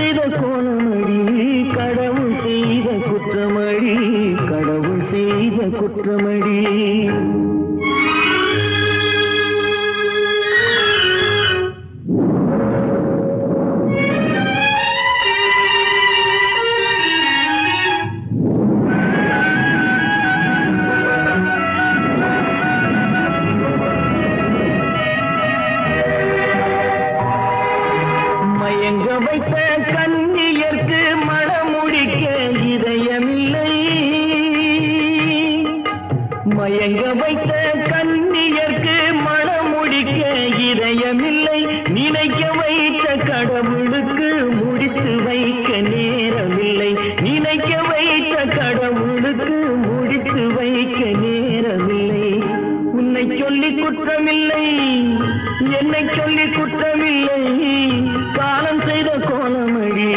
செய்த கோலமடி கடவுள் செய்த குற்றமடி கடவுள் செய்த குற்றமடி வைத்த கண்ணியர்க்கு மணமுடிக்க இதயமில்லை மயங்க வைத்த கண்ணியர்க்கு மணமுடிக்க இதயமில்லை நினைக்க வைத்த கடவுளுக்கு முடித்து வைக்க நேரமில்லை நினைக்க வைத்த கடவுளுக்கு முடித்து வைக்க நேரமில்லை உன்னை சொல்லி குற்றமில்லை என்னை சொல்லி குற்றமில்லை காலம் செய்த கோலமடி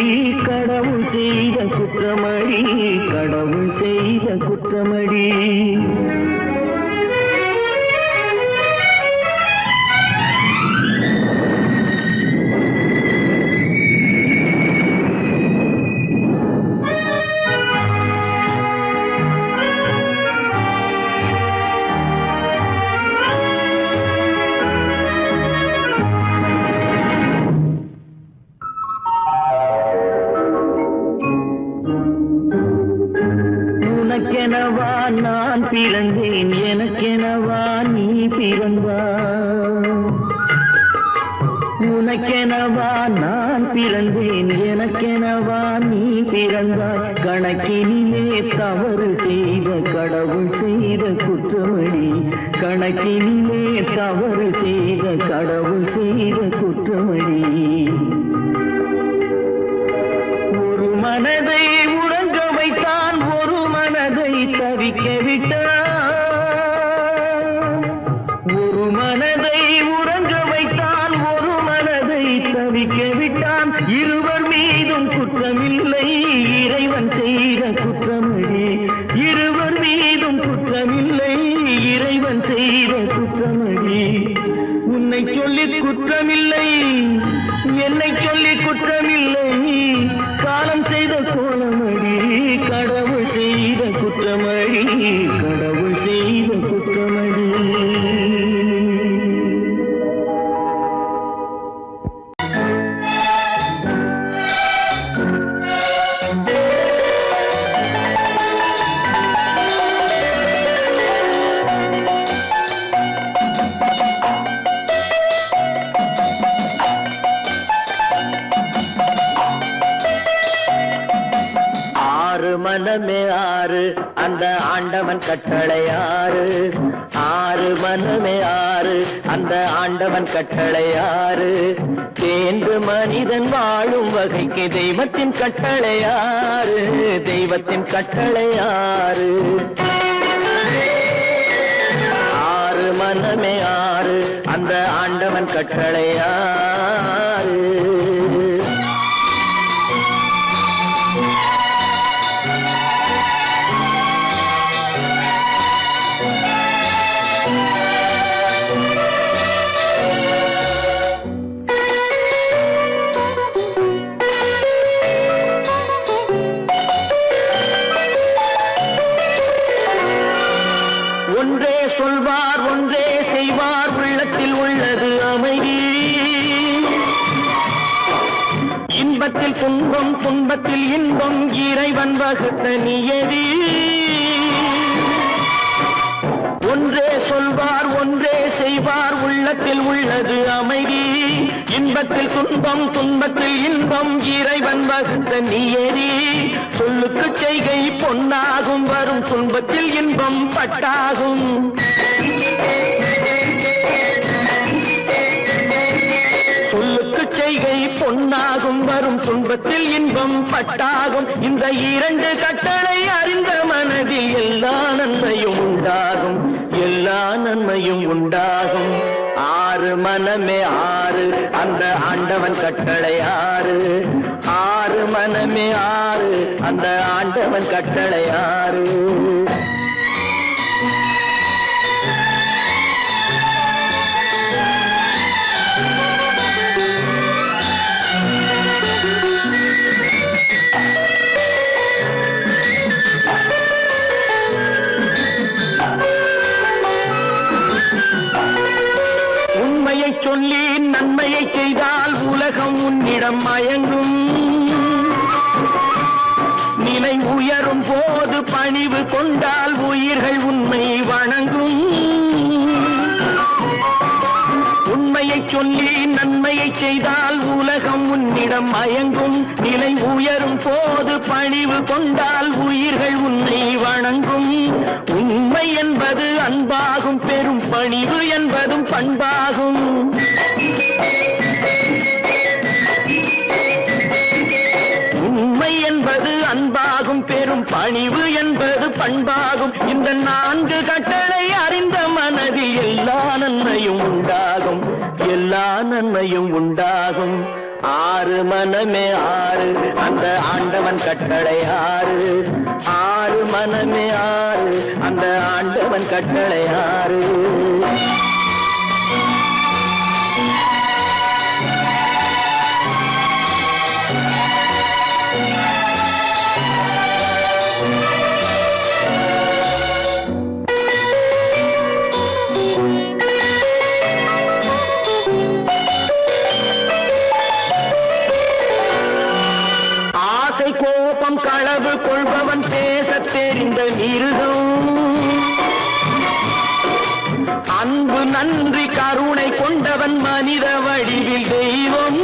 கடவுள் செய்த குற்றமடி கடவுள் செய்த குற்றமடி உனக்கெனவா நான் பிறந்தேன் எனக்கெனவா நீ பிறந்தாய் உனக்கெனவா நான் பிறந்தேன் எனக்கெனவா நீ பிறந்தாய் கணக்கினிலே தவறு செய்த கடவுள் செய்த குற்றமடி கணக்கினிலே தவறு செய்த கடவுள் செய்த குற்றமடி ஒரு மனதை உறங்க வைத்தான் ஒரு மனதை தவிக்க விட்டான் ஒரு மனதை உறங்க வைத்தான் ஒரு மனதை தவிக்க விட்டான் இருவர் மீதும் குற்றமில்லை இறைவன் செய்த குற்றமடி இருவர் மீதும் குற்றமில்லை இறைவன் செய்த குற்றமடி உன்னை சொல்லி குற்றமில்லை என்னை சொல்லி குற்றமில்லை காலம் செய்த கோலமடி கடவுள் செய்த குற்றமடி கடவுள் செய்த குற்றமடி மனமே ஆறு அந்த ஆண்டவன் கட்டளை ஆறு ஆறு மனமே ஆறு அந்த ஆண்டவன் கட்டளை ஆறு தேர்ந்து மனிதன் வாழும் வகைக்கு தெய்வத்தின் கட்டளை ஆறு தெய்வத்தின் கட்டளை ஆறு ஆறு மனமே ஆறு அந்த ஆண்டவன் கட்டளை ஆறு ஒன்றே சொல்வார் ஒன்றே செய்வார் உள்ளத்தில் உள்ளது அமைதி இன்பத்தில் துன்பம் துன்பத்தில் இன்பம் இறைவன் வகுத்த நியதி ஒன்றே சொல்வார் ஒன்றே செய்வார் உள்ளத்தில் உள்ளது அமைதி இன்பத்தில் துன்பம் துன்பத்தில் இன்பம் இறைவன் வகுத்த நியதி சொல்லுக்கு செய்கை பொன்னாகும் வரும் துன்பத்தில் இன்பம் பட்டாகும் சொல்லுக்கு செய்கை பொன்னாகும் வரும் துன்பத்தில் இன்பம் பட்டாகும் இந்த இரண்டு கட்டளை அறிந்த மனதில் எல்லா நன்மையும் உண்டாகும் எல்லா நன்மையும் உண்டாகும் ஆறு மனமே ஆறு அந்த ஆண்டவன் கட்டளை ஆறு ஆறு மனமே ஆறு அந்த ஆண்டவன் கட்டளை ஆறு கொண்டால் உயிர்கள் உன்னை வணங்கும். உண்மையை சொல்லி நன்மையை செய்தால் உலகம் உன்னிடம் மயங்கும். நிலை உயரும் போது பணிவு கொண்டால் உயிர்கள் உன்னை வணங்கும். உண்மை என்பது அன்பாகும், பெரும் பணிவு என்பதும் பண்பாகும். உண்மை என்பது அன்பாகும், பெரும் பணிவு என்பது பண்பாகும். இந்த 4 கட்டளை அறிந்த மனதில் எல்லா நன்மையும் உண்டாகும், எல்லா நன்மையும் உண்டாகும். 6 மனமே 6 அந்த ஆண்டவன் கட்டளை 6. 6 மனமே 6 அந்த ஆண்டவன் கட்டளை 6. கோபம் களவு கொள்பவன் பேசத் தெரிந்த மிருகம். அன்பு நன்றி கருணை கொண்டவன் மனித வடிவில் தெய்வம்.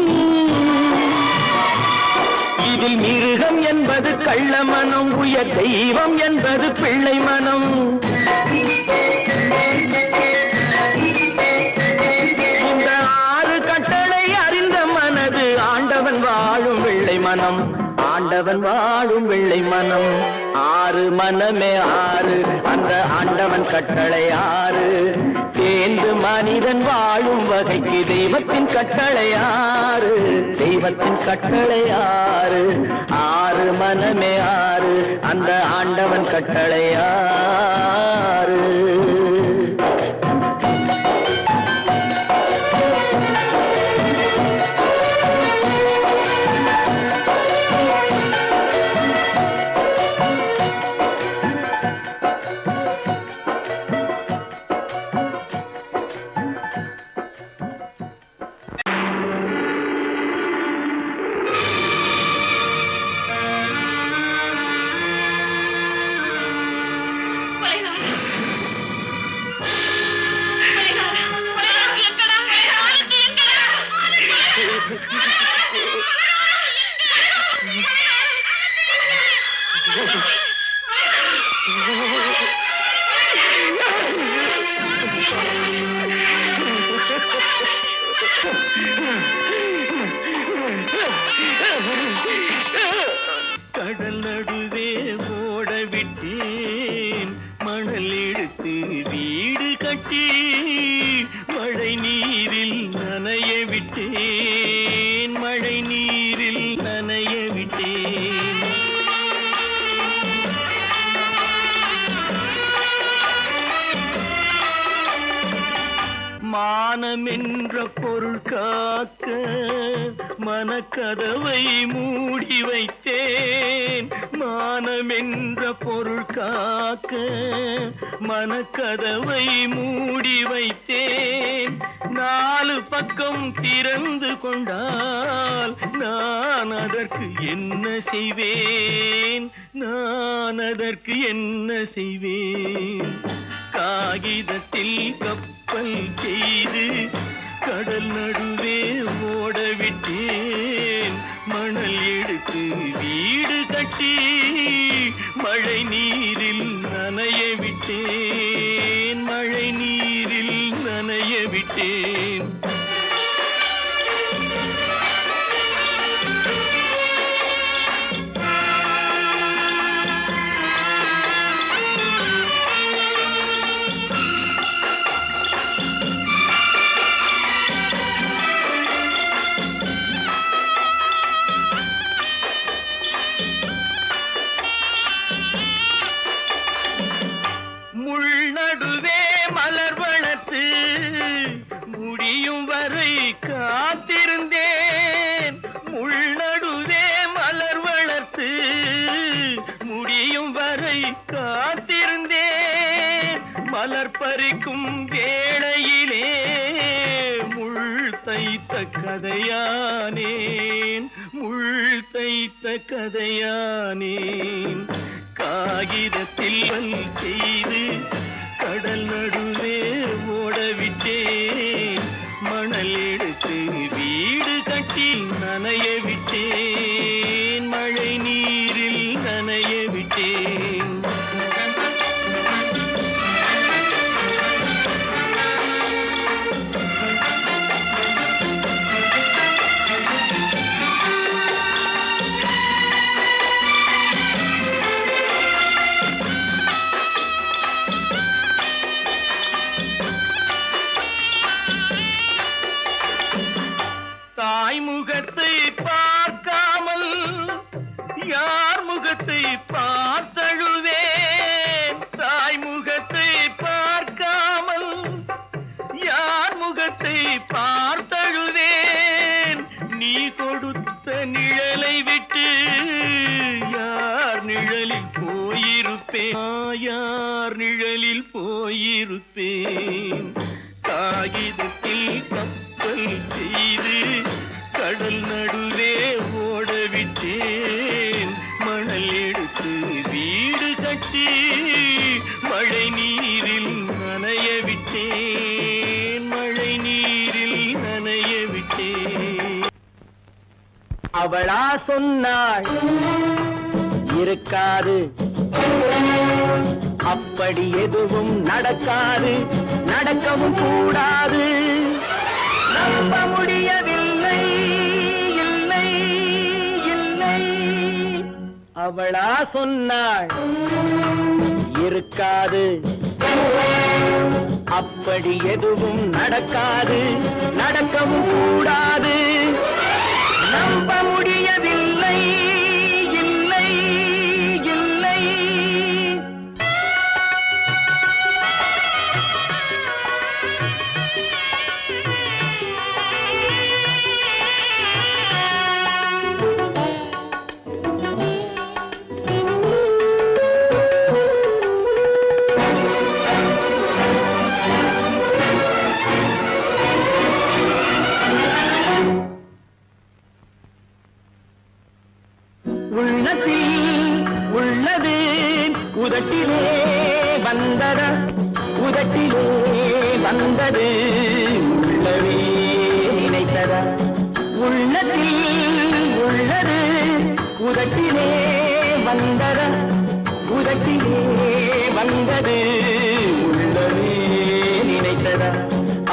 இதில் மிருகம் என்பது கள்ள மனம், உயர் தெய்வம் என்பது பிள்ளை மனம். இந்த 6 கட்டளை அறிந்த மனது ஆண்டவன் வாழும் வெள்ளை மனம், ஆண்டவன் வாழும் வெள்ளை மனம். 6 மனமே 6 அந்த ஆண்டவன் கட்டளை 6. தேர்ந்து மனிதன் வாழும் வகைக்கு தெய்வத்தின் கட்டளை 6, தெய்வத்தின் கட்டளை 6. 6 மனமே 6 அந்த ஆண்டவன் கட்டளை 6. கடல் நடுவே ஓட விட்டேன், மணல் எடுத்து வீடு கட்டி மழை நீரில் நனைய விட்டேன், மழை நீரில் நனைய விட்டேன். மானம் என்ற பொருள் காக்க மனக்கதவை மூடி வைத்தேன், மானம் என்ற பொருள் காக்க மனக்கதவை மூடி வைத்தேன். 4 பக்கம் திறந்து கொண்டால் நான் அதற்கு என்ன செய்வேன், நான் அதற்கு என்ன செய்வேன். காகிதத்தில் கப்பல் செய்து கடல் நடுவே ஓட விட்டேன், மணல் எடுத்து வீடு கட்டி மழை நீரில் நனைய விட்டேன், மழை நீரில் நனைய விட்டேன். முடியும் வரை காத்திருந்தேன், முள்நடுவே மலர் வளர்த்து முடியும் வரை காத்திருந்தேன். மலர் பறிக்கும் வேளையிலே முள் தைத்த கதையானேன், முள் தைத்த கதையானேன். காகிதத்தில் செய்து கடல் நடுவே ஓடவிட்டேன். மணல் எடுத்து வீடு கட்டி நனைய விட்டேன். மழை நீரில் நனைய விட்டேன். தாய்முகத்தை பார்க்காமல் யார் முகத்தை பார்த்தழுவேன். தாய்முகத்தை பார்க்காமல் யார் முகத்தை பார்த்தழுவேன். நீ கொடுத்த நிழலை விட்டு யார் நிழலில் போயிருப்பேன். யார் நிழலில் போயிருப்பேன். காகிதத்தில் கப்பல் செய்து கடல் நடுவே ஓடவிட்டேன். மணல் எடுத்து வீடு கட்டி மழை நீரில் நனைய விட்டேன். மழை நீரில் நனைய விட்டேன். அவளா சொன்னாள் இருக்காது, அப்படி எதுவும் நடக்காது, நடக்கவும் கூடாது. நம்ப முடியவில்லை, இல்லை இல்லை. அவளா சொன்னாள் இருக்காது, அப்படி எதுவும் நடக்காது, நடக்கவும் கூடாது. நம்ப முடியவில்லை, இல்லை இல்லை. உள்ளது உதட்டிலே வந்ததா, உதட்டிலே வந்தது உள்ளவே நினைத்ததா. உள்ளத்தில் உள்ளது உதட்டிலே வந்ததா, உதட்டிலே வந்தது உள்ளவே நினைத்ததா.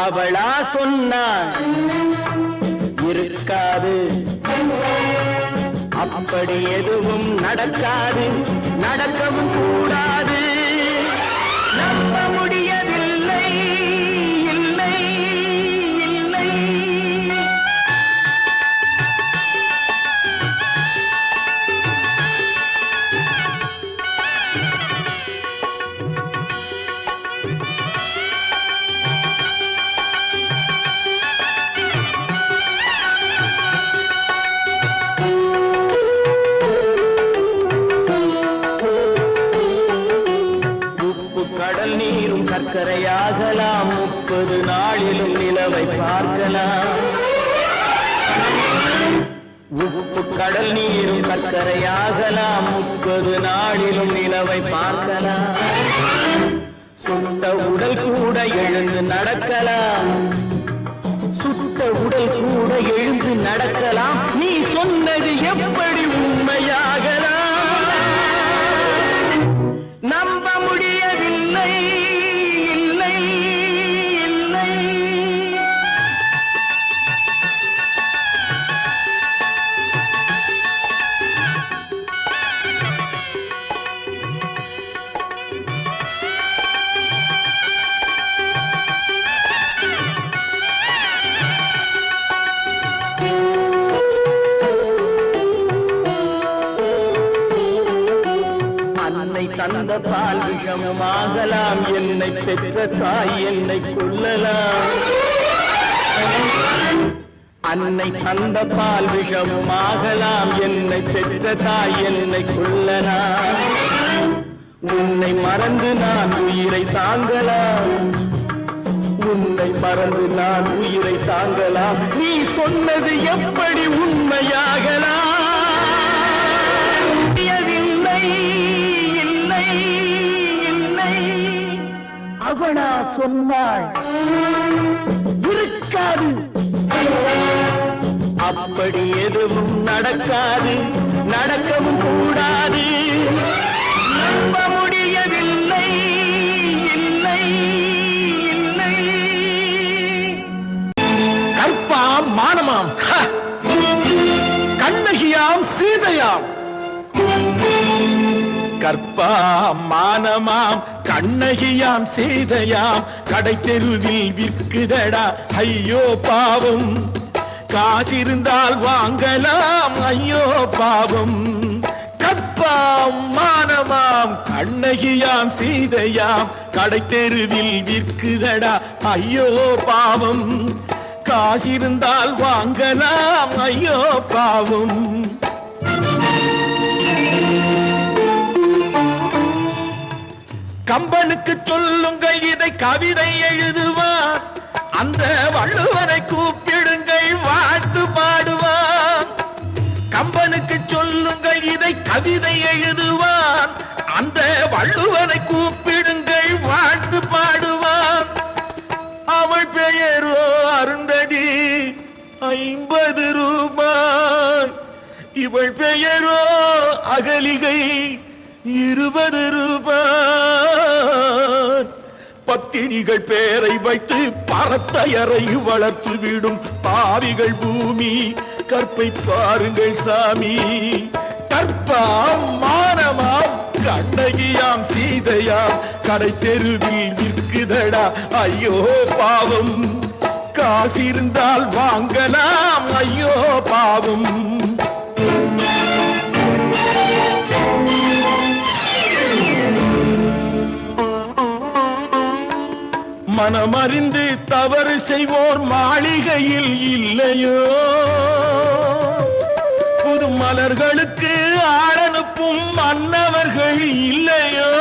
அவளா சொன்னாள் இருக்காது, அப்படி எதுவும் நடக்காது, நடக்கவும் கூடாது. நம்ப முடியவில்லை, இல்லை இல்லை. கடல் நீரும் சர்க்கரையாகலாம், 30 நாளிலும் நிலவை பார்க்கலாம். உப்பு கடல் நீரும் சர்க்கரையாகலாம், 30 நாளிலும் நிலவை பார்க்கலாம். சுட்ட உடல் கூட எழுந்து நடக்கலாம், சுட்ட உடல் கூட எழுந்து நடக்கலாம். நீ சொன்னது எப்படி உண்மையாகலாம்? நம்ப முடியவில்லை, இல்லை இல்லை. தந்த பால் விஷமுமாகலாம், என்னை பெற்ற தாய் என்னை கொல்லலாம். அன்னை தந்த பால் விஷமுமாகலாம், என்னை பெற்ற தாய் என்னை கொல்லலாம். உன்னை மறந்து நான் உயிரை தாங்கலாம், உன்னை மறந்து நான் உயிரை தாங்கலாம். நீ சொன்னது எப்படி உண்மையாகலாம்? இல்லை சொன்னாள் இருக்காது, அப்படி எதுவும் நடக்காது, நடக்கவும் கூடாது. நம்ப முடியவில்லை, இல்லை இல்லை. கற்பாம் மானமாம், கண்ணகியாம் சீதையாம். கற்பாம் மானமாம் கண்ணகியாம் சீதையாம், கடை தெருவில் விற்குதடா ஐயோ பாவம். காசிருந்தால் வாங்கலாம் ஐயோ பாவம். கற்பாம் மானமாம் கண்ணகியாம் சீதையாம், கடை தெருவில் விற்குதடா ஐயோ பாவம். காசிருந்தால் வாங்கலாம் ஐயோ பாவம். கம்பனுக்கு சொல்லுங்கள் இதை கவிதை எழுதுவார், அந்த வள்ளுவரை கூப்பிடுங்கள் வாழ்த்து பாடுவார். கம்பனுக்கு சொல்லுங்கள் இதை கவிதை எழுதுவார், அந்த வள்ளுவரை கூப்பிடுங்கள் வாழ்த்து பாடுவார். அவள் பெயரோ அருந்ததி 50 ரூபாய், இவள் பெயரோ அகலிகை 20 ரூபாய். பத்தினிகள் பேரை வைத்து பரத்தையரை வளர்த்து விடும் பாவிகள் பூமி, கற்பை பாருங்கள் சாமி. கற்பாம் மானமாம் கண்ணகியாம் சீதையாம், கடை தெருவில் விற்குதடா ஐயோ பாவம். காசிருந்தால் வாங்கலாம் ஐயோ பாவம். மனமறிந்து தவறு செய்வோர் மாளிகையில் இல்லையோ, புது மலர்களுக்கு ஆளனுப்பும் மன்னவர்கள் இல்லையோ.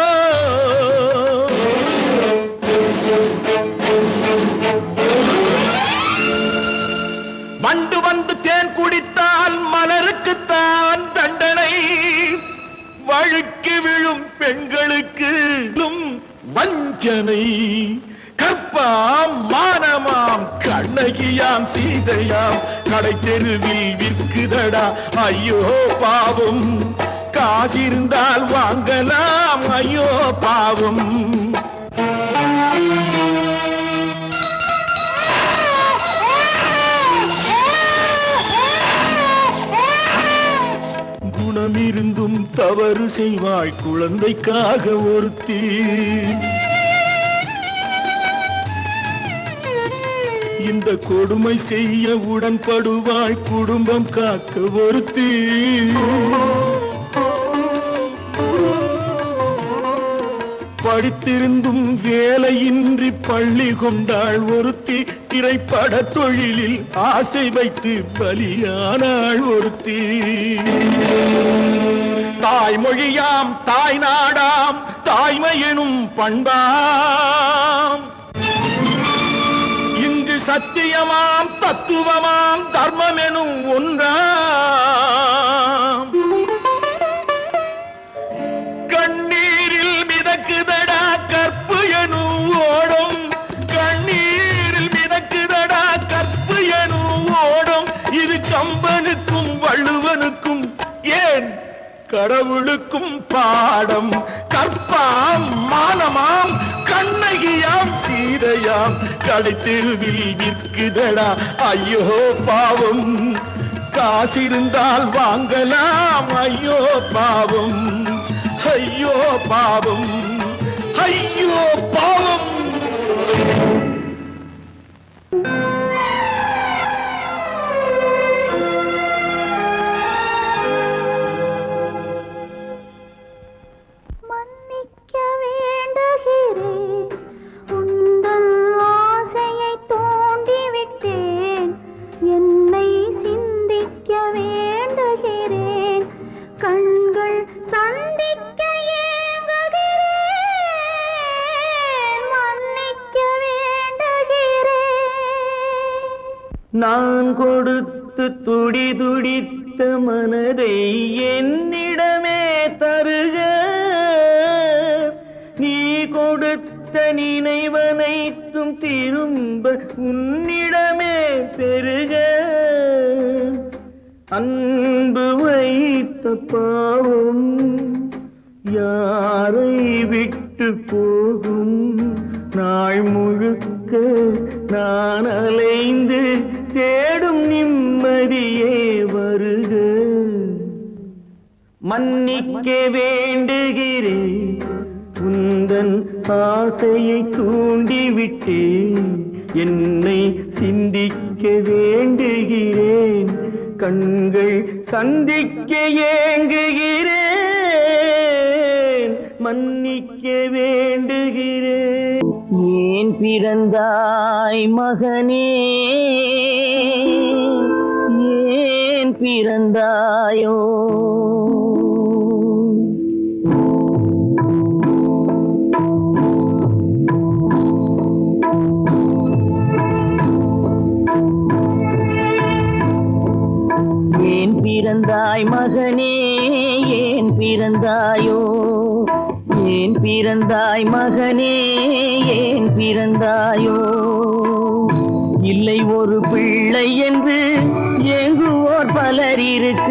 வண்டு வந்து தேன் குடித்தால் மலருக்குத்தான் தண்டனை, வழுக்கி விழும் பெண்களுக்கு வஞ்சனை. கற்பாம் மானமாம் கண்ணகியாம் சீதையாம், கடை தெருவில் விற்குதடா ஐயோ பாவம். காசிருந்தால் வாங்கலாம் ஐயோ பாவம். குணமிருந்தும் தவறு செய்வாய் குழந்தைக்காக ஒருத்தி, இந்த கொடுமை செய்ய உடன்படுவாய் குடும்பம் காக்க ஒருத்தி. படித்திருந்தும் வேலையின்றி பள்ளி கொண்டாள் ஒருத்தி, திரைப்பட தொழிலில் ஆசை வைத்து பலியானாள் ஒருத்தி. தாய்மொழியாம் தாய் நாடாம் தாய்மையெனும் பண்பாம், சத்தியமாம் தத்துவமாம் தர்மம் எனும் ஒன்றாம். கண்ணீரில் மிதக்குதடா கற்பு எனும் ஓடும், கண்ணீரில் மிதக்குதடா கற்பு எனும் ஓடும். இது கம்பனுக்கும் வள்ளுவனுக்கும் ஏன் கடவுளுக்கும் பாடம். கற்பாம் மானமாம் கண்ணகியாம் சீதையாம், கடை தெருவில் விற்குதடா ஐயோ பாவம். காசிருந்தால் வாங்கலாம் ஐயோ பாவம். ஐயோ பாவம், ஐயோ பாவம். நான் கொடுத்து துடி துடித்த மனதை என்னிடமே தருக, நீ கொடுத்த வைத்த நினைவனைத்தும் திரும்ப உன்னிடமே பெருக அன்பு வைத்த பாவம் யாரை விட்டு போகும் நாள் முழுக்க நான் அலைந்து தேடும் நிம்மதியே வருக மன்னிக்க வேண்டுகிறேன் உந்தன் ஆசையை தூண்டிவிட்டேன் என்னை சிந்திக்க வேண்டுகிறேன் கண்கள் சந்திக்க ஏங்குகிறேன் மன்னிக்க வேண்டுகிறேன் ஏன் பிறந்தாய் மகனே ஏன் பிறந்தாயோ ஏன் பிறந்தாய் மகனே ஏன் பிறந்தாயோ ஏன் பிறந்தாய் மகனே ஏன் பிறந்தாயோ இல்லை ஒரு பிள்ளை என்று ஏங்குவோர் பலர் இருக்க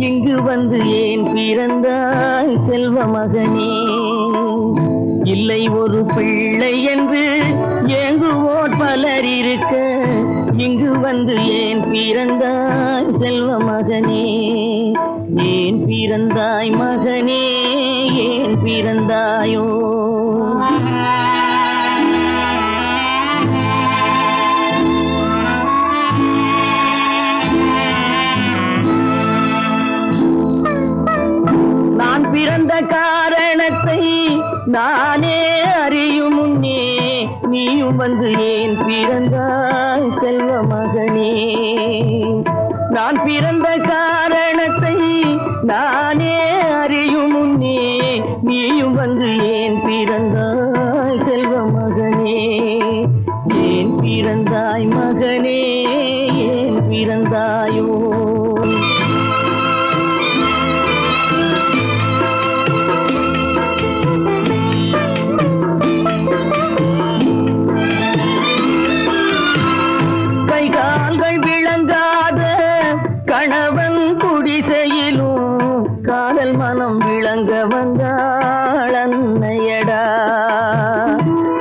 இங்கு வந்து ஏன் பிறந்தாய் செல்வ மகனே இல்லை ஒரு பிள்ளை என்று ஏங்குவோர் பலர் இருக்க இங்கு வந்து ஏன் பிறந்தாய் செல்வ மகனே ஏன் பிறந்தாய் மகனே ஏன் பிறந்தாயோ நான் பிறந்த காரணத்தை நானே அறியும் முன்னே நீயும் வந்து ஏன் பிறந்தாய் செல்வ மகனே நான் பிறந்த காரணத்தை நானே அறியும் முன்னே நீயும் வந்து ஏன் பிறந்தாய் செல்வ மகனே ஏன் பிறந்தாய் மகனே ஏன் பிறந்தாயோ கணவன் குடிசையிலும் காதல் மனம் விளங்க வந்தாள் அன்னையடா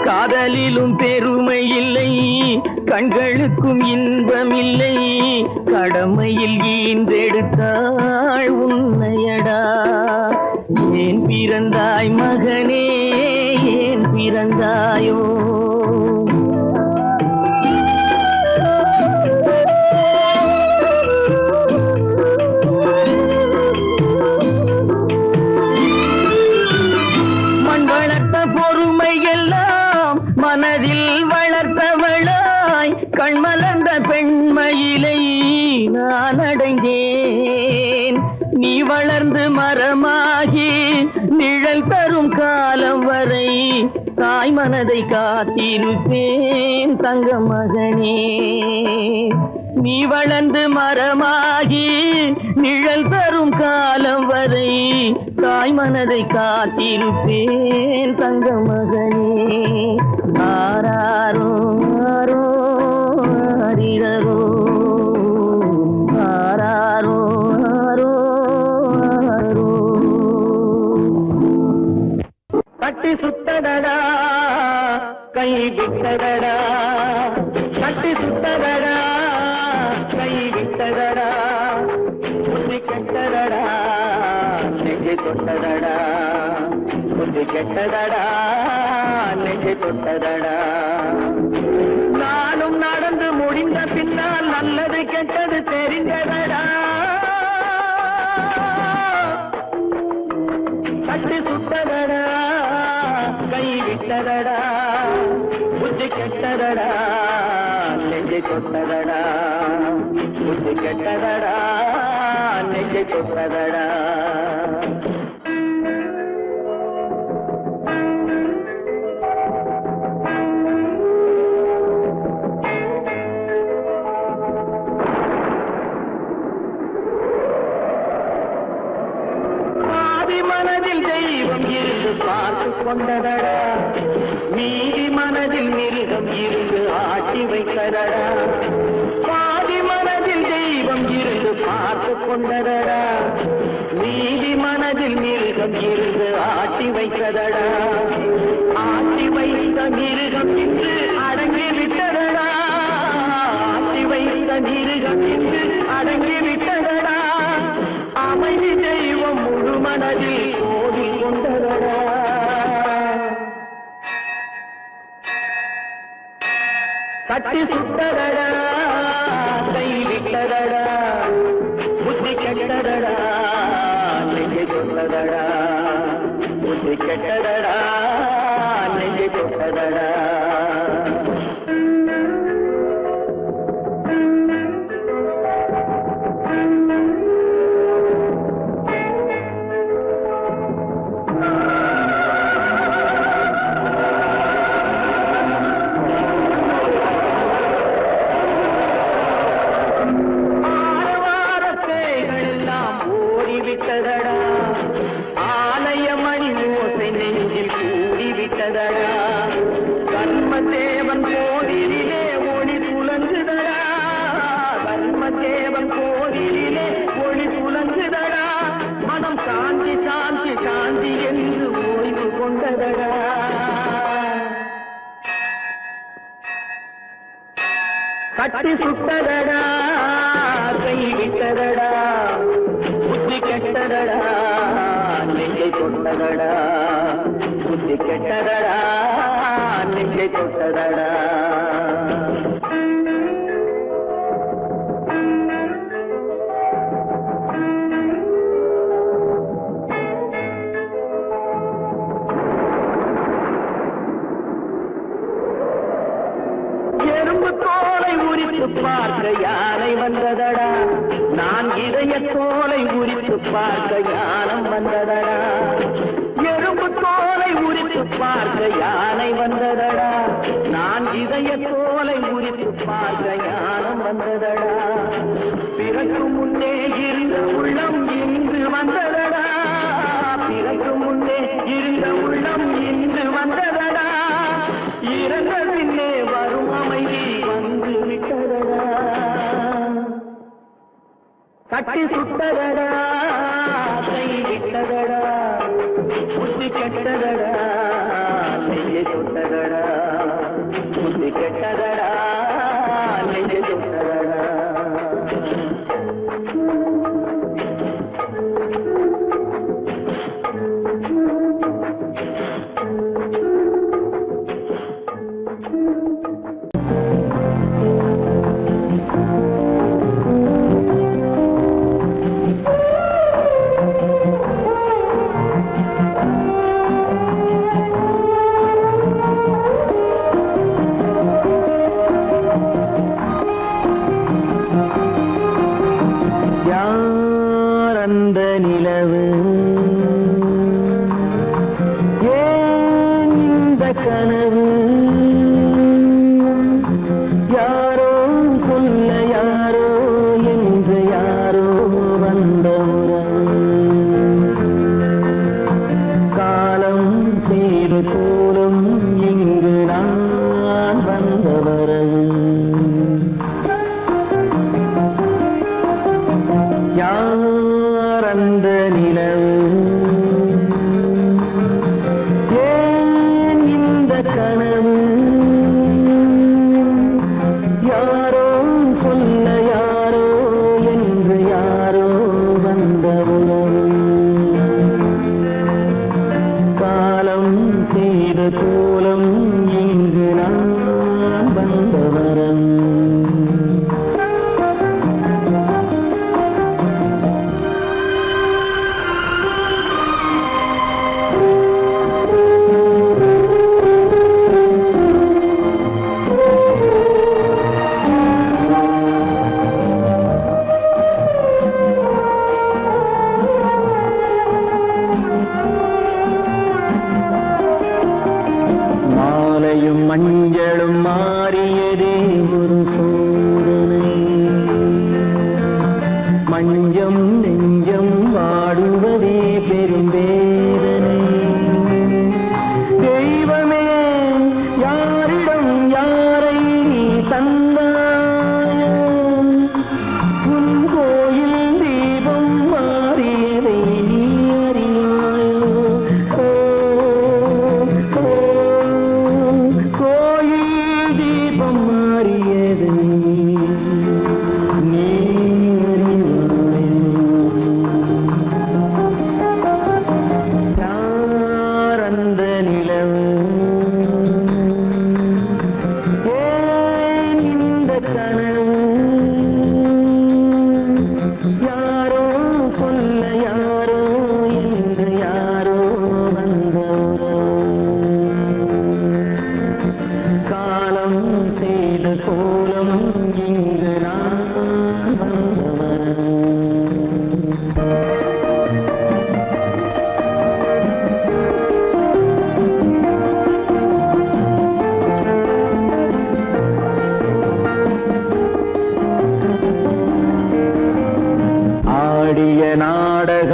காதலிலும் பெருமை இல்லை கண்களுக்கும் இன்பம் இல்லை கடமையில் ஈன்றெடுத்தாள் உன்னையடா ஏன் பிறந்தாய் மகனே ஏன் பிறந்தாயோ மனதில் வளர்த்தவளாய் கண்மலர்ந்த பெண்மயிலை நான் அடைந்தேன் நீ வளர்ந்து மரமாகி நிழல் தரும் காலம் வரை தாய் மனதை காத்திருப்பேன் தங்க மகனே நீ வளர்ந்து மரமாகி நிழல் தரும் காலம் வரை தாய் மனதை காத்திருப்பேன் தங்க மகனே ஆராரோ ஆரோ ஆரிரரோ ஆராரோ ஆரோ ஆரோ கட்டி சுத்தடடா கை விட்டடடா கட்டி சுத்தடடா கை விட்டடடா புத்தி கெட்டடடா நெஞ்சை தொட்டடடா புத்தி கெட்டடடா நெஞ்சை தொட்டதடா நானும் நடந்து முடிந்த பின்னால் நல்லது கெட்டது தெரிந்ததடா கட்டி சுட்டதடா கை விட்டதடா புத்தி கெட்டதடா நெஞ்சை தொட்டதடா புத்தி கெட்டதடா நெஞ்சை தொட்டதடா மனதில் தெய்வம் இருக்கு இருந்து பார்த்து கொண்டதடா, மீதி மனதில் மிருகம் இருந்து ஆட்டி வைத்ததடா, பாதி மனதில் தெய்வம் இருந்து பார்த்து கொண்டதடா, மீதி மனதில் மிருகம் இருந்து ஆட்டி வைத்ததடா, ஆட்டி வைத்த மிருகம் இன்று அடங்கி விட்டதடா, ஆட்டி வைத்த மிருகம் இன்று அடங்கி விட்டதடா, அமைதி தெய்வம் முழு மனதில் கோடி கொண்டதடா. கட்டி சுட்டதடா, கை விட்டதடா, புத்தி கெட்டதடா, நெஞ்சை கொண்டதடா, புத்தி கெட்டதடா, நெஞ்சை கொண்டதடா. ஆலயமணி ஓசை நெஞ்சில் கூடிவிட்டதடா, கர்மதேவன் கோவிலிலே ஒளி புலங்குதடா, கர்மதேவன் கோவிலிலே ஒளி புலங்குதடா, மனம் சாந்தி சாந்தி சாந்தி என்று ஓய்வு கொண்டதடா. கட்டி சுட்டதடா, கை விட்டதடா, புத்தி கெட்டதடா, நெஞ்சை கொண்டதடா, புத்தி கெட்டதடா, நெஞ்சை கொண்டதடா. எறும்பு தோலை உரித்து பார்க்க யானை வந்ததடா, நான் இதய தோலை உரித்து பார்க்க யானம் வந்ததடா, எறும்பு தோலை உரித்து பார்க்க யானை வந்ததடா, நான் இதய தோலை உரித்து பார்க்க யானம் வந்ததடா, பிறகு முன்னே இருந்த உள்ளம் இன்று வந்ததடா, பிறகு முன்னே இருந்த உள்ளம் இன்று வந்ததடா, இறந்த பின்னே வரும் அமைதி வந்து விட்டதடா. கட்டி சுட்டதடா, கை விட்டதடா, புத்தி கெட்டதடா, நெஞ்சை சுட்டதடா, புத்தி கெட்டதடா, நெஞ்சை சுட்டதடா. மஞ்சம் நெஞ்சம் வாடுவதே பெரும் வேதனை.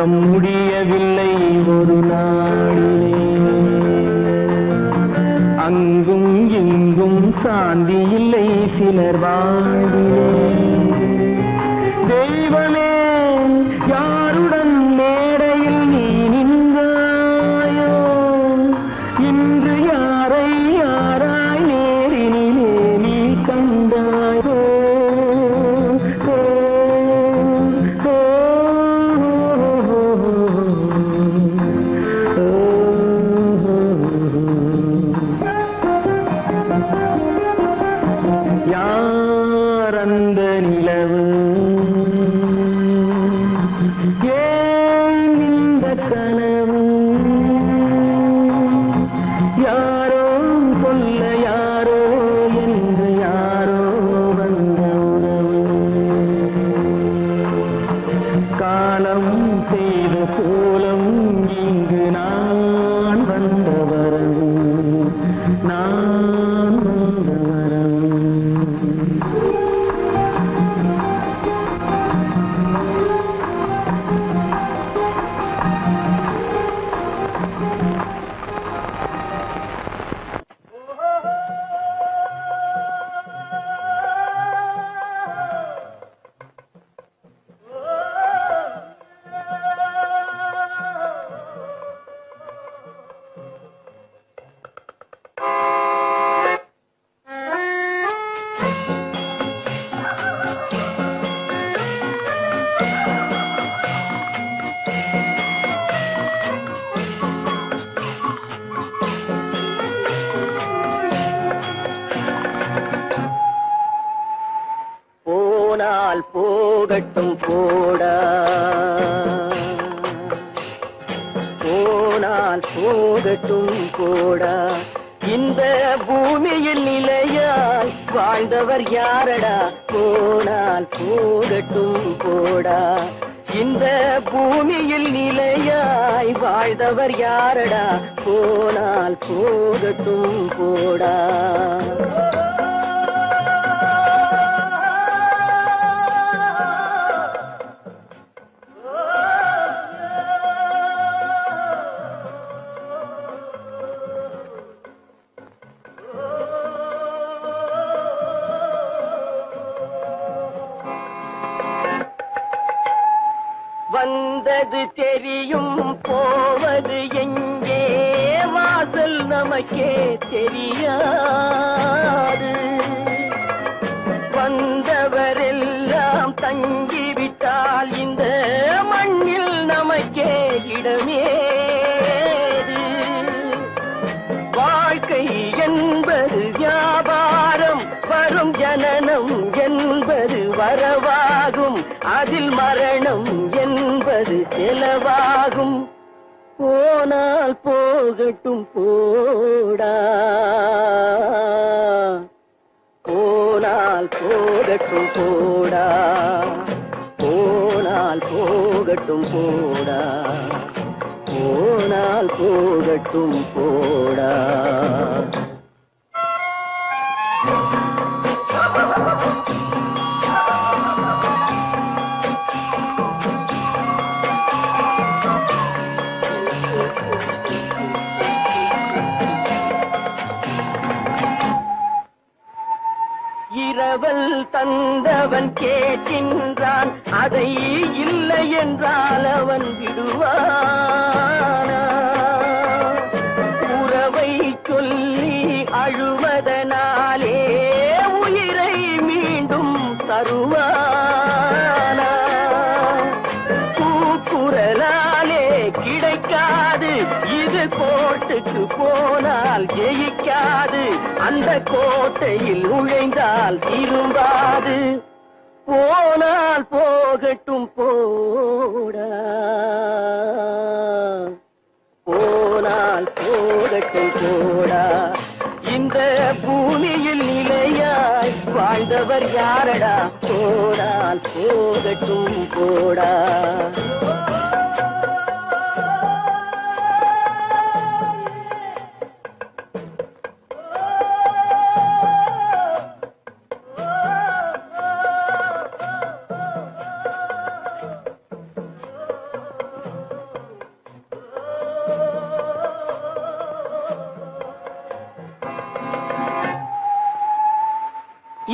உலகம் முடியவில்லை ஒரு நாளிலே. அங்கும் இங்கும் சாந்தி இல்லை சிலர் வாழ்விலே. தெய்வமே யாருடன் மேடையில் நீ நின்றாயோ, இன்று யாரை யாராய் நேரினிலே நீ கண்டாயோ. யார் அந்த நிலவு, ஏன் இந்த கனவு, யாரோ சொல்ல யாரோ என்று யாரோ வந்த உறவு. காலம் செய்த கோலம் இங்கு நான் வந்த வரவு, நான் வந்த வரவு. போனால் போகட்டும் போடா, போனால் போகட்டும் போடா. இந்த பூமியில் நிலையாய் வாழ்ந்தவர் யாரடா, போனால் போகட்டும் போடா. இந்த பூமியில் நிலையாய் வாழ்ந்தவர் யாரடா, போனால் போகட்டும் போடா. வந்தது தெரியும் போவது எங்கே, வாசல் நமக்கே தெரியாது. வந்தவரெல்லாம் தங்கிவிட்டால் இந்த மண்ணில் நமக்கே இடமேது. வாழ்க்கை என்பது வியாபாரம், வரும் ஜனனம் என்பது வரவாகும், அதில் மரணம் என்பது செலவாகும். போனால் போகட்டும் போடா, போனால் போகட்டும் போடா, போனால் போகட்டும் போடா, போனால் போகட்டும் போடா. இரவல் தந்தவன் கேட்கின்றான், அதை இல்லை என்றால் அவன் விடுவானா? உறவை சொல்லி அழுவதனாலே உயிரை மீண்டும் தருவானா? கூக்குரலாலே கிடைக்காது, இது கோட்டுக்கு போனால் ஜெயிக்காது, அந்த கோட்டையில் நுழைந்தால் திரும்பாது. போனால் போகட்டும் போடா, போனால் போகட்டும் போடா. இந்த பூமியில் நிலையாய் வாழ்ந்தவர் யாரடா, போனால் போகட்டும் போடா.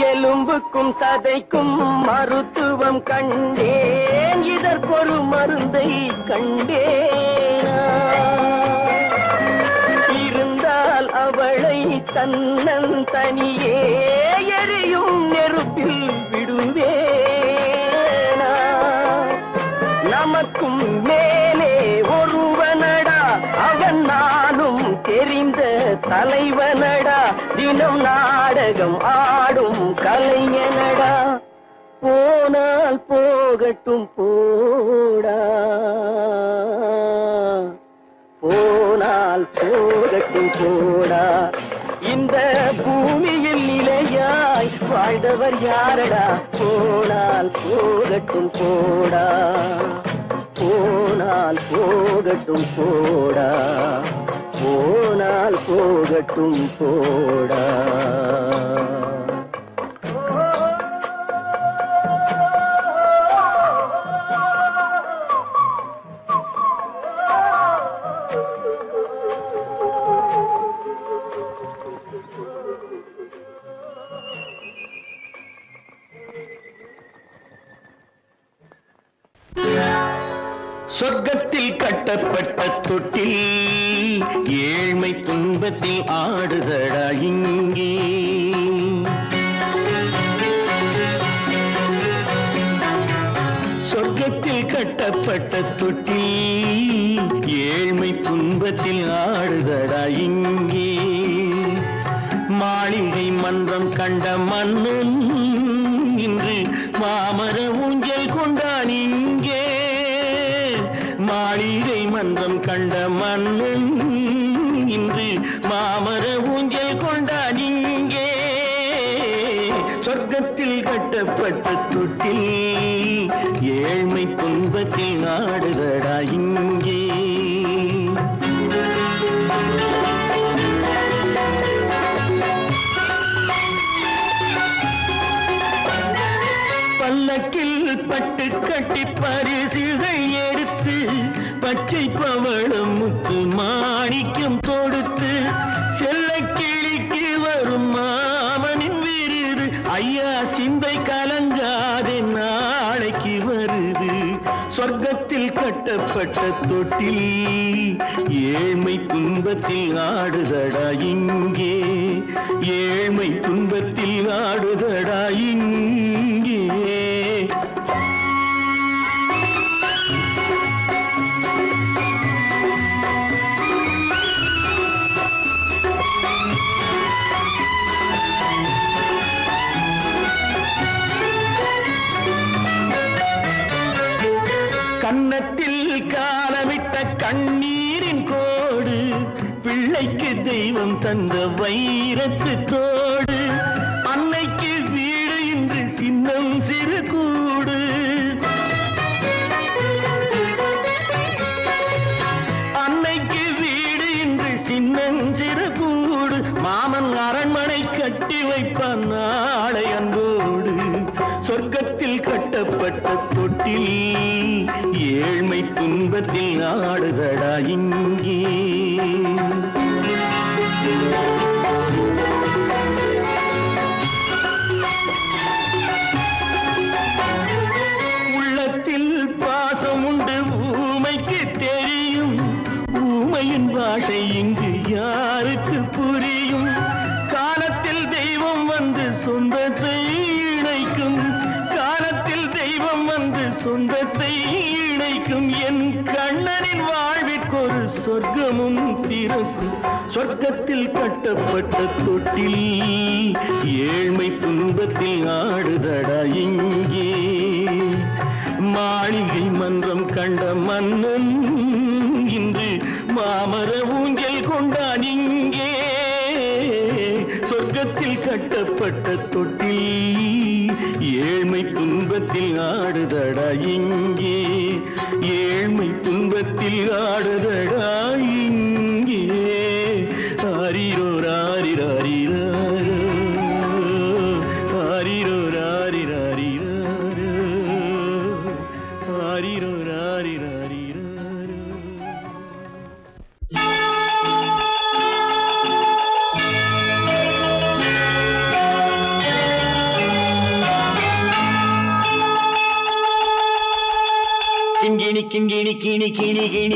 எலும்புக்கும் சதைக்கும் மருத்துவம் கண்டேன், இதற்கொரு மருந்தை கண்டேனா. இருந்தால் அவளை தன்னன் தனியே எரியும் நெருப்பில் விடுவேனா. நமக்கும் மேலே ஒருவனடா, அவன் நானும் தெரிந்த தலைவனடா, தினம் நாடகம் ஆடும் கலைஞனடா. போனால் போகட்டும் போடா, போனால் போகட்டும் போடா. இந்த பூமியில் நிலையாய் வாழ்ந்தவர் யாரடா. போனால் போகட்டும் போடா, போனால் போகட்டும் போடா, போனால் போகட்டும் போடா. சொர்க்கத்தில் கட்டப்பட்ட தொட்டில் ஏழ்மை துன்பத்தில் ஆடுதடா இங்கே. சொர்க்கத்தில் கட்டப்பட்ட தொட்டில் ஏழ்மை துன்பத்தில் ஆடுதடா இங்கே. மாளிகை மன்றம் கண்ட மன்னன் இன்று மாமர ஊஞ்சல் கொண்டான் இங்கே. மாளிகை மன்றம் கண்ட மன்னன் இன்று மாமர ஊஞ்சல் கொண்டான் இங்கே. சொர்க்கத்தில் கட்டப்பட்ட தொட்டில் ஏழ்மை துன்பத்தில் ஆடுதடா இங்கே. பல்லக்கில் பட்டு கட்டி பரிசுகள் எடுத்து பச்சை பவளம் முத்து மாணிக்கம் தொடுத்து செல்ல கிளிக்கு வரும் மாமனின் விருது. ஐயா சிந்தை கலங்காதே நாளைக்கு வருது. சொர்க்கத்தில் கட்டப்பட்ட தொட்டில் ஏழ்மை துன்பத்தில் ஆடுதடா இங்கே. ஏழ்மை துன்பத்தில் ஆடுதடா இங்கே. கன்னத்தில் காலமிட்ட கண்ணீரின் கோடு, பிள்ளைக்கு தெய்வம் தந்த வைரத்து தோடு. அன்னைக்கு வீடு இன்று சின்னம் சிறு கூடு. அன்னைக்கு வீடு இன்று சின்னம் சிறு கூடு. மாமன் அரண்மனை கட்டி வைப்பான் நாளை அன்போடு. சொர்க்கத்தில் கட்டப்பட்ட தொட்டில் ஏழ்மை துன்பத்தில் ஆடுதடா இங்கே. உள்ளத்தில் பாசம் உண்டு ஊமைக்கு தெரியும். ஊமையின் பாஷை இங்கு யாருக்கு புரியும். காலத்தில் தெய்வம் வந்து சொந்தத்தை இணைக்கும். காலத்தில் தெய்வம் வந்து சொந்தத்தை இணைக்கும். என் கண்ணனின் வாழ்விற்கொரு சொர்க்கமும் திறக்கும். சொர்க்கத்தில் கட்டப்பட்ட தொட்டில் ஏழ்மை துன்பத்தில் ஆடுதடா இங்கே. மாளிகை மன்றம் கண்ட மன்னன் இன்று மாமர ஊஞ்சல் கொண்டான் இங்கே. சொர்க்கத்தில் கட்டப்பட்ட தொட்டில் ஏழ்மை துன்பத்தில் ஆடுதடா இங்கே. ஏழ்மை துன்பத்தில் ஆடுதடா இங்கே. ஆரிரோ ராரிராரிராரோ, ஆரிரோ ராரிராரிராரோ, ஆரிரோ ராரிராரிராரோ.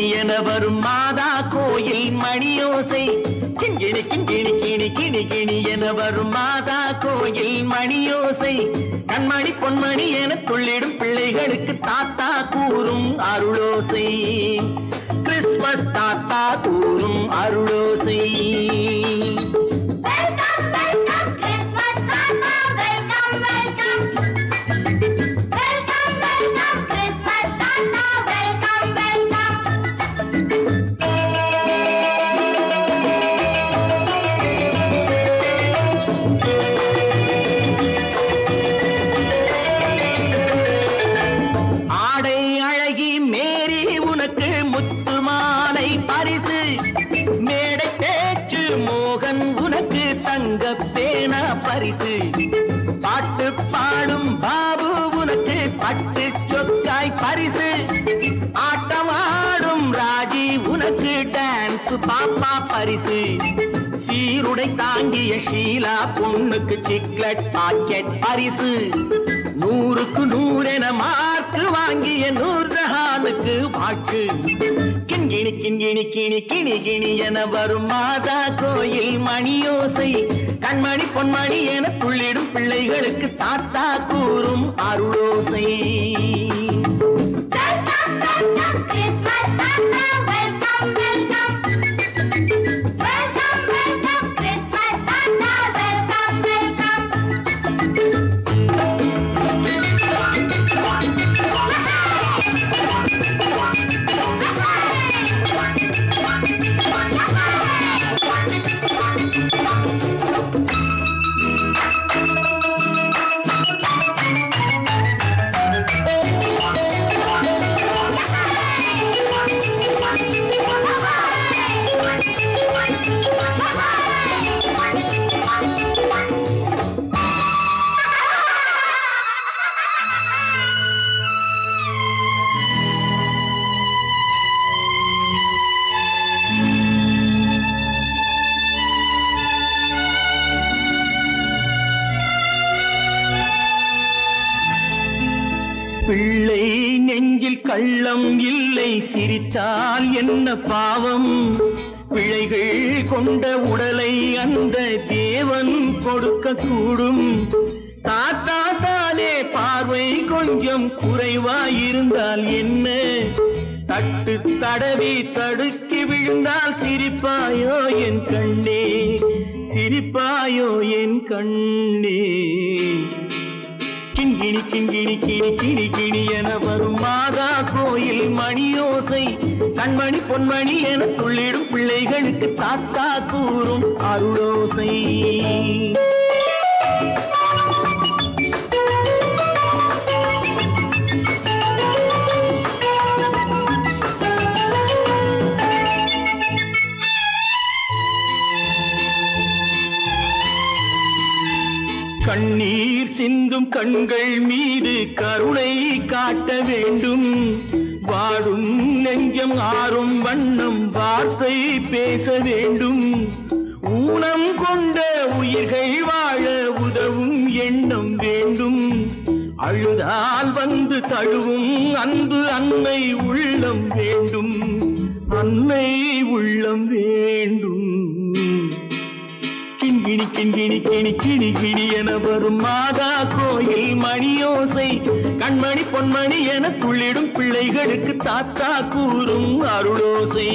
கிணி என வரும் மாதா கோயில் மணியோசை கிண்கிணி கிண்கிணி கிணி கிணி கிணி என வரும் மாதா கோயில் மணியோசை கண்மணி பொன்மணி என துள்ளிடும் பிள்ளைகளுக்கு தாத்தா கூறும் அருளோசை கிறிஸ்மஸ் தாத்தா கூறும் அருளோசை பரிசு பாட்டு பாடும் பாபு உனக்கு பட்டு சொக்காய் பரிசு ஆட்டமாடும் ராஜி உனக்கு டான்ஸ் பாப்பா பரிசு சீருடை தாங்கிய ஷீலா பொண்ணுக்கு சிக்லெட் பாக்கெட் பரிசு 100க்கு 100 என மார்க்கு வாங்கிய நூர்ஜஹானுக்கு வாக்கு கிண்கிணி கிண்கிணி கிணி கிணி கிணி என வரும் மாதா கோயில் மணியோசை கண்மணி பொன்மணி என துள்ளிடும் பிள்ளைகளுக்கு தாத்தா கூறும் அருளோசை பிள்ளை நெஞ்சில் கள்ளம் இல்லை சிரித்தால் என்ன பாவம் பிழைகள் கொண்ட உடலை அந்த தேவன் கொடுக்க கூடும் தாத்தா தானே பார்வை கொஞ்சம் குறைவாயிருந்தால் என்ன தட்டு தடவி தடுக்கி விழுந்தால் சிரிப்பாயோ என் கண்ணே சிரிப்பாயோ என் கண்ணே கிண்கிணி கிண்கிணி கிணி கிணி கிணி என வரும் மாதா கோயில் மணியோசை கண்மணி பொன்மணி என துள்ளிடும் பிள்ளைகளுக்கு தாத்தா கூறும் அருளோசை கண்ணீர் சிந்தும் கண்கள் மீது கருணை காட்ட வேண்டும் வாடும் நெஞ்சம் ஆறும் வண்ணம் வார்த்தை பேச வேண்டும் ஊனம் கொண்ட உயிர்கள் வாழ உதவும் எண்ணம் வேண்டும் அழுதால் வந்து தழுவும் அன்பு அன்னை உள்ளம் வேண்டும் அன்னை உள்ளம் வேண்டும் கிண்கிணி கிண்கிணி கிணி கிணி கிணி என வரும் மாதா கோயில் மணியோசை கண்மணி பொன்மணி என துள்ளிடும் பிள்ளைகளுக்கு தாத்தா கூறும் அருளோசை